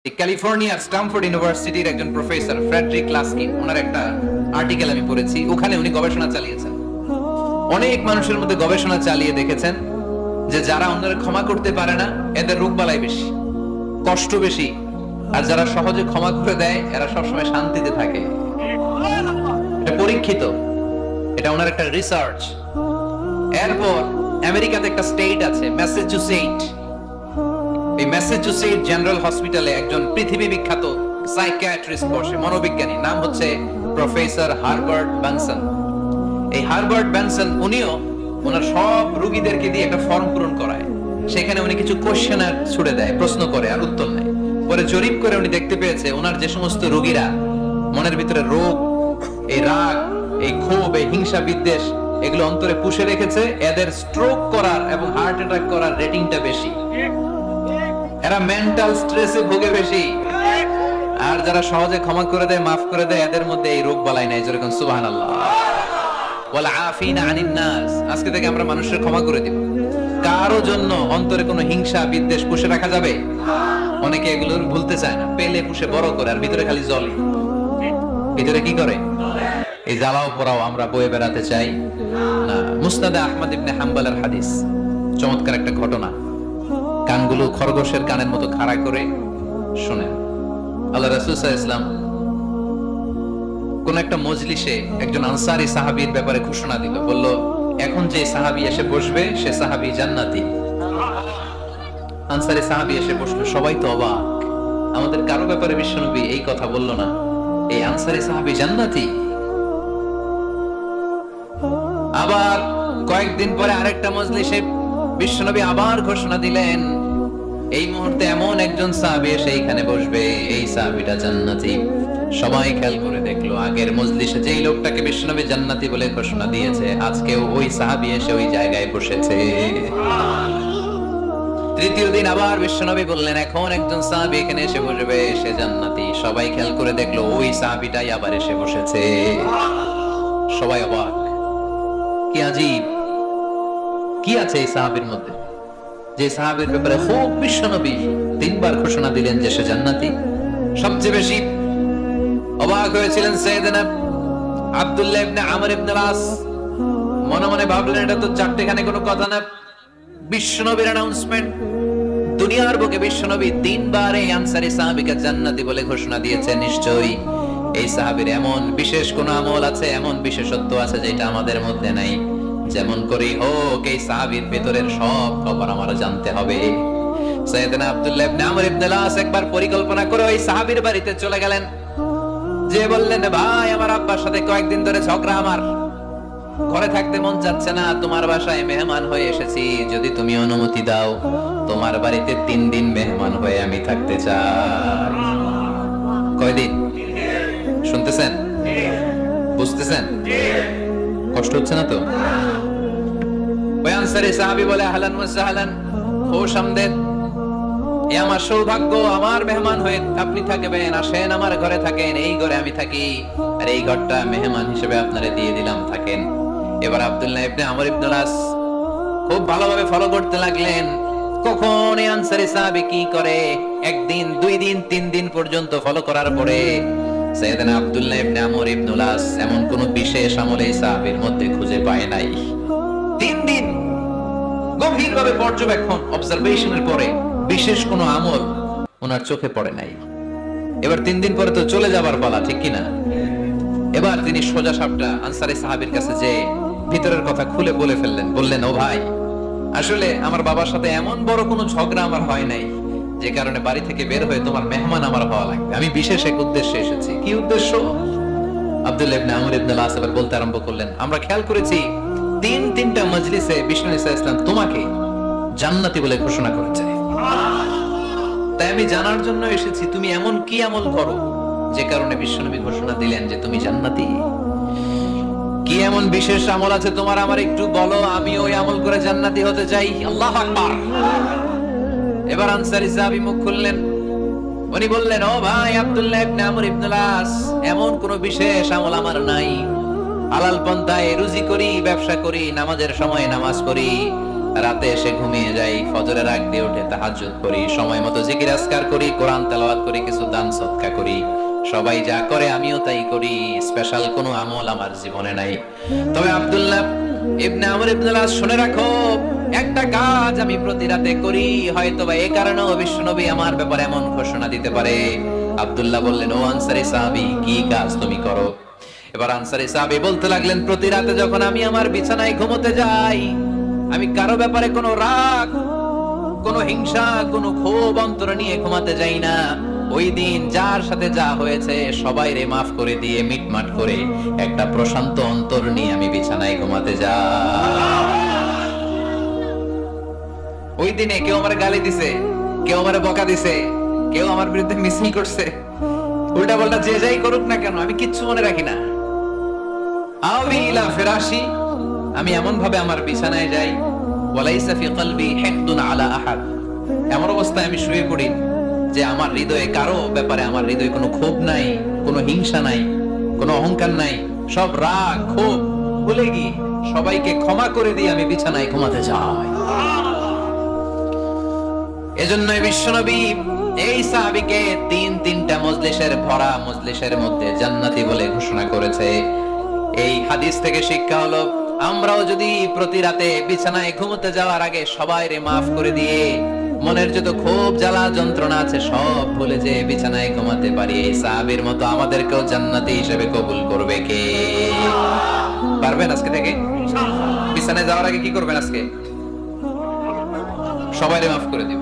ক্যালিফোর্নিয়ার স্ট্যামফোর্ড ইউনিভার্সিটির একজন প্রফেসর ফ্রেডরিক লাস্কিন, ওনার একটা আর্টিকেল আমি পড়েছি। ওখানে উনি গবেষণা চালিয়েছেন, অনেক মানুষের মধ্যে গবেষণা চালিয়ে দেখেছেন যে যারা অন্যের ক্ষমা করতে পারে না এদের রোগবালাই বেশি, কষ্ট বেশি, আর যারা সহজে ক্ষমা করে দেয় এরা সবসময় শান্তিতে থাকে। এটা পরীক্ষিত, এটা ওনার একটা রিসার্চ। এরপর আমেরিকাতে একটা স্টেট আছে ম্যাসাচুসেট, এই ম্যাসাচুসেট জেনারেল হসপিটালে একজন পৃথিবী বিখ্যাত সাইকিয়াট্রিস্ট বসে, মনোবিজ্ঞানী, নাম হচ্ছে প্রফেসর হারবার্ট বেনসন। এই হারবার্ট বেনসন উনিও ওনার সব রোগীদেরকে দিয়ে একটা ফর্ম পূরণ করায়, সেখানে উনি কিছু কোশ্চেনার ছুড়ে দেয়, প্রশ্ন করে আর উত্তর নেয়। পরে জরিপ করে উনি দেখতে পেয়েছে ওনার যে সমস্ত রোগীরা মনের ভিতরে রোগ, এই রাগ, এই ক্ষোভ, এই হিংসা বিদ্বেষ এগুলো অন্তরে পুষে রেখেছে, এদের স্ট্রোক করার এবং হার্ট অ্যাটাক করার রেটিংটা বেশি, এরা মেন্টাল স্ট্রেসে ভোগে বেশি। আর যারা সহজে ক্ষমা করে দেয়, মাফ করে দেয়, এদের মধ্যে এই রোগ বালাই নাই। যেরকম সুবহানাল্লাহ, ওয়াল আফিনা আনিন নাস। আজকে থেকে আমরা মানুষের ক্ষমা করে দিব। কারো জন্য অন্তরে কোনো হিংসা বিদ্বেষ পুষে রাখা যাবে? অনেকে এগুলো ভুলতে চায় না, পেলে পুষে বড় করে, আর ভিতরে খালি জ্বলে। ভিতরে কি করে? এই জ্বালাও পোড়াও আমরা বয়ে বেড়াতে চাই না। মুসনাদে আহমদ ইবনে হাম্বলের হাদিস, চমৎকার একটা ঘটনা। কানগুলো খরগোশের কানের মতো খাড়া করে শুনেন। আল্লাহ রাসূল সাল্লাল্লাহু আলাইহি ওয়াসাল্লাম কোন একটা মজলিসে একজন আনসারী সাহাবীর ব্যাপারে ঘোষণা দিল, বলল এখন যে সাহাবী এসে বসবে সে সাহাবী জান্নাতি। আনসারী সাহাবী এসে বসলো, সবাই তো অবাক, আমাদের কারো ব্যাপারে বিশ্বনবী এই কথা বলল না, এই আনসারী সাহাবী জান্নাতি। আবার কয়েকদিন পরে আরেকটা মজলিসে বিশ্বনবী আবার ঘোষণা দিলেন, এই মুহূর্তে এমন একজন সাহাবী এসে এইখানে বসবে, এই সাহাবীটা জান্নাতি। সবাই খেয়াল করে দেখলো, আগের মজলিসে যেই লোকটাকে বিশ্বনবী জান্নাতি বলে ঘোষণা দিয়েছে, আজকেও ওই সাহাবী এসে ওই জায়গায় বসেছে। তৃতীয় দিন আবার বিশ্বনবী বললেন, এখন একজন সাহাবী এখানে এসে বসবে, সে জান্নাতি। সবাই খেয়াল করে দেখলো, ওই সাহাবীটাই আবার এসে বসেছে। সবাই অবাক, কি আজীব, কি আছে এই সাহাবীর মধ্যে, যে সাহাবীর ব্যাপারে খুব বিশ্বনবী তিনবার ঘোষণা দিলেন যে সে জান্নাতি। সবচেয়ে বেশি অবাক হয়েছিলেন সাইয়েদনা আব্দুল্লাহ ইবনে আমর ইবনে আস। মনে মনে ভাবলেন, এটা তো চারটেখানে কোনো কথা না, বিশ্বনবীর অ্যানাউন্সমেন্ট। দুনিয়ার বুকে বিশ্বনবী তিনবার এই আনসারী সাহাবীকে জান্নাতি বলে ঘোষণা দিয়েছে, নিশ্চয়ই এই সাহাবীর এমন বিশেষ কোন আমল আছে, এমন বিশেষত্ব আছে যেটা আমাদের মধ্যে নাই। যেমন করেই হোক এই সাহাবীর ভেতরের সব খবর আমার জানতে হবে। সাইয়েদনা আব্দুল্লাহ ইবনে আমর ইবনে আস একবার পরিকল্পনা করে ওই সাহাবীর বাড়িতে চলে গেলেন, যে বললেন, ভাই আমার আব্বার সাথে কয়েকদিন ধরে ঝগড়া, আমার ঘরে থাকতে মন চাচ্ছে না, তোমার বাসায় মেহমান হয়ে এসেছি, যদি তুমি অনুমতি দাও তোমার বাড়িতে 3 দিন মেহমান হয়ে আমি থাকতে চাই। কয়দিন? শুনতেছেন? বুঝতেছেন? কষ্ট হচ্ছে না তো? ওই আনসারী সাহাবী বলে, আহলান ওয়া সাহলান, খুশ আমদেদ, এ আমার সৌভাগ্য, আমার মেহমান হয়ে আপনি থাকবেন, আসেন আমার ঘরে থাকেন, এই ঘরে আমি থাকি, আর এই ঘরটা মেহমান হিসেবে আপনারে দিয়ে দিলাম, থাকেন। এবার আব্দুল্লাহ ইবনে আমর ইবনে আস খুব ভালোভাবে ফলো করতে লাগলেন, কখন এই আনসারী সাহাবী কি করে। একদিন, 2 দিন, 3 দিন পর্যন্ত ফলো করার পরে সাইয়েদনা আব্দুল্লাহ ইবনে আমর ইবনে আস এমন কোন বিশেষ আমল এই সাহাবীর মধ্যে খুঁজে পায় নাই। 3 দিন গভীরভাবে পর্যবেক্ষণ, অবজারভেশনের পরে বিশেষ কোনো আমল ওনার চোখে পড়ে নাই। এবার 3 দিন পরে তো চলে যাবার পালা, ঠিক কিনা? এবার তিনি সোজা সাপটা আনসারী সাহাবীর কাছে যে ভিতরের কথা খুলে বলে ফেললেন, বললেন, ও ভাই, আসলে আমার বাবার সাথে এমন বড় কোনো ঝগড়া আমার হয় নাই, যে কারণে বাড়ি থেকে বের হয়ে তোমার মেহমান আমার হওয়া লাগবে, আমি বিশেষ এক উদ্দেশ্যে এসেছি। কি উদ্দেশ্য? আব্দুল্লাহ ইবনে আমর ইবনে আস এবার বলতে আরম্ভ করলেন, আমরা খেয়াল করেছি 3টা মজলিসে বিষ্ণু ইসা ইসলাম তোমাকে জান্নাতি বলে ঘোষণা করেছে, তাই আমি জানার জন্য এসেছি তুমি এমন কি আমল করো যে কারণে বিশ্বনবী ঘোষণা দিলেন যে তুমি জান্নাতি। কি এমন বিশেষ আমল আছে তোমার, আমার একটু বলো, আমি ওই আমল করে জান্নাতি হতে চাই। আল্লাহু আকবার। এবার আনসারী সাহাবী মুখ খুললেন, উনি বললেন, ও ভাই আব্দুল্লাহ ইবনে আমর ইবনে আস, এমন কোন বিশেষ আমল আমার নাই, হালাল পন্থায় রুজি করি, ব্যবসা করি, নামাজের সময় নামাজ পড়ি, রাতে এসে ঘুমিয়ে যাই, ফজরের আগ দিয়ে উঠে তাহাজ্জুদ করি, সময় মতো জিকির আজকার করি, কোরআন তেলাওয়াত করি, কিছু দান সদকা করি। সবাই যা করে আমিও তাই করি, স্পেশাল কোনো আমল আমার জীবনে নাই। তবে আব্দুল্লাহ ইবনে আমর ইবনে আস শুনে রাখো, একটা কাজ আমি প্রতি রাতে করি, হয়তোবা এই কারণে বিশ্বনবী আমার ব্যাপারে এমন ঘোষণা দিতে পারে। আব্দুল্লাহ বললেন, ও আনসারী সাহাবী, কি কাজ তুমি করো? এবার আনসারী সাহাবী বলতে লাগলেন, প্রতি রাতে যখন আমি আমার বিছানায় ঘুমোতে যাই, আমি কারো ব্যাপারে কোনো রাগ, কোনো হিংসা, কোনো ক্ষোভ অন্তরে নিয়ে ঘুমাতে যাই না। ওই দিন যার সাথে যা হয়েছে সবাই রে মাফ করে দিয়ে মিটমাট করে একটা প্রশান্ত অন্তর নিয়ে আমি বিছানায় ঘুমাতে যাই। ওই দিনে কেউ আমার গালি দিছে, কেউ আমার বকা দিছে, কেউ আমার বিরুদ্ধে মিছিল করছে, উল্টা পাল্টা যে যাই করুক না কেন, আমি কিচ্ছু মনে রাখি না। আবি ইলা ফিরাশি, আমি এমন ভাবে আমার বিছানায় যাই, ওয়ালাইসা ফি কলবি হিকদুন আলা আহাদ, এমন অবস্থায় আমি শুয়ে পড়ি যে আমার হৃদয়ে কারো ব্যাপারে, আমার হৃদয়ে কোনো ক্ষোভ নাই, কোনো হিংসা নাই, কোনো অহংকার নাই, সব রাগ ক্ষোভ ভুলে গিয়ে সবাইকে ক্ষমা করে দিয়ে আমি বিছানায় ঘুমাতে যাই। এজন্যই বিশ্বনবী এই সাহাবীকে তিনটা মজলিসের ভরা মজলিসের মধ্যে জান্নাতি বলে ঘোষণা করেছে। এই হাদিস থেকে শিক্ষা হলো, আমরাও যদি প্রতি রাতে বিছানায় ঘুমোতে যাওয়ার আগে সবাইরে মাফ করে দিয়ে মনের যত ক্ষোভ জ্বালা যন্ত্রণা আছে সব ভুলে যে বিছানায় ঘুমাতে পারি, এই সাহাবীর মতো আমাদেরকেও জান্নাতি হিসেবে কবুল করবে কে? পারবেন আজকে থেকে? বিছানায় যাওয়ার আগে কি করবেন? আজকে সবাইরে মাফ করে দিব।